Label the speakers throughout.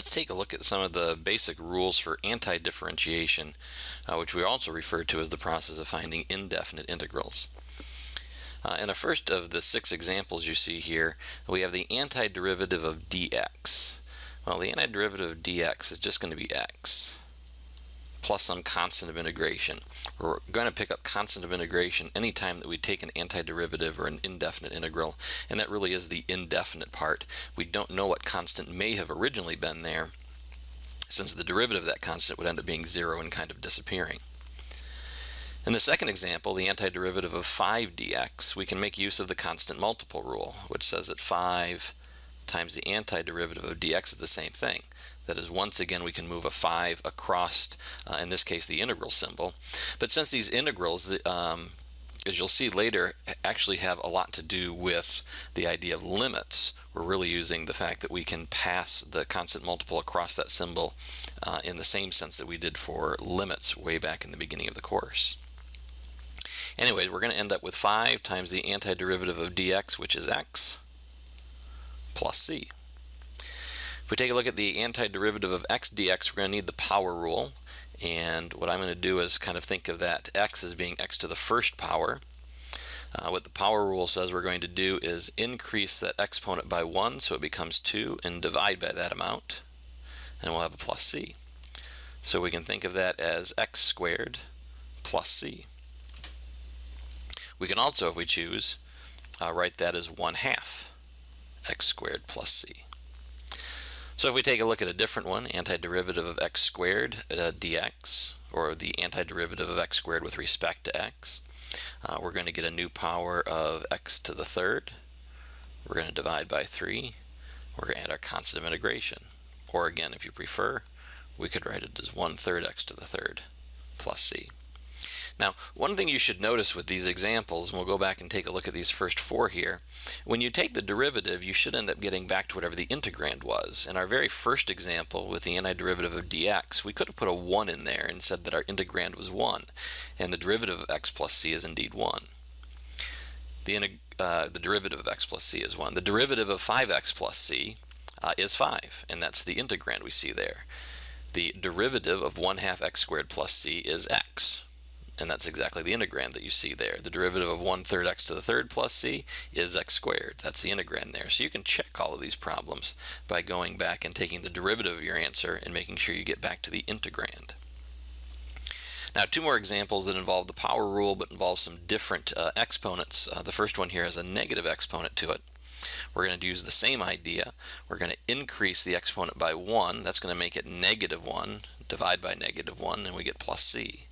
Speaker 1: Let's take a look at some of the basic rules for antidifferentiation, which we also refer to as the process of finding indefinite integrals. In the first of the 6 examples you see here, we have the antiderivative of dx. Well, the antiderivative of dx is just going to be x plus some constant of integration. We're going to pick up constant of integration anytime that we take an antiderivative or an indefinite integral, and that really is the indefinite part. We don't know what constant may have originally been there, since the derivative of that constant would end up being 0 and kind of disappearing. In the second example, the antiderivative of 5 dx, we can make use of the constant multiple rule, which says that 5 times the antiderivative of dx is the same thing. That is, once again, we can move a 5 across, in this case, the integral symbol. But since these integrals, as you'll see later, actually have a lot to do with the idea of limits, we're really using the fact that we can pass the constant multiple across that symbol in the same sense that we did for limits way back in the beginning of the course. Anyways, we're going to end up with 5 times the antiderivative of dx, which is x, plus c. If we take a look at the antiderivative of x dx, we're going to need the power rule. And what I'm going to do is kind of think of that x as being x to the first power. What the power rule says we're going to do is increase that exponent by 1 so it becomes 2 and divide by that amount. And we'll have a plus c. So we can think of that as x squared plus c. We can also, if we choose, write that as 1/2 x squared plus c. So if we take a look at a different one, antiderivative of x squared dx, or the antiderivative of x squared with respect to x, we're going to get a new power of x to the third. We're going to divide by 3. We're going to add our constant of integration. Or again, if you prefer, we could write it as 1/3 x to the third plus c. Now, one thing you should notice with these examples, and we'll go back and take a look at these first 4 here, when you take the derivative, you should end up getting back to whatever the integrand was. In our very first example with the antiderivative of dx, we could have put a 1 in there and said that our integrand was 1, and the derivative of x plus c is indeed 1. The derivative of x plus c is 1. The derivative of 5x plus c is 5, and that's the integrand we see there. The derivative of 1/2 x squared plus c is x. And that's exactly the integrand that you see there. The derivative of 1/3 x to the third plus c is x squared. That's the integrand there. So you can check all of these problems by going back and taking the derivative of your answer and making sure you get back to the integrand. Now, 2 more examples that involve the power rule but involve some different exponents. The first one here has a negative exponent to it. We're going to use the same idea. We're going to increase the exponent by 1. That's going to make it -1. Divide by -1, and we get plus c.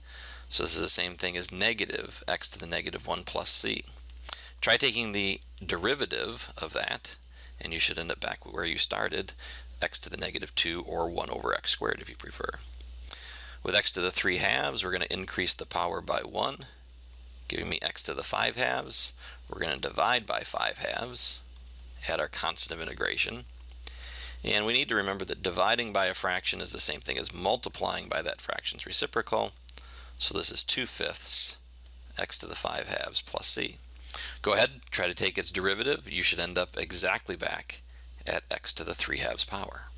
Speaker 1: So this is the same thing as negative x to the -1 plus c. Try taking the derivative of that, and you should end up back where you started, x to the -2 or 1 over x squared if you prefer. With x to the 3/2, we're going to increase the power by 1, giving me x to the 5/2. We're going to divide by 5/2, add our constant of integration. And we need to remember that dividing by a fraction is the same thing as multiplying by that fraction's reciprocal. So this is 2/5 x to the 5/2 plus c. Go ahead, try to take its derivative. You should end up exactly back at x to the 3/2 power.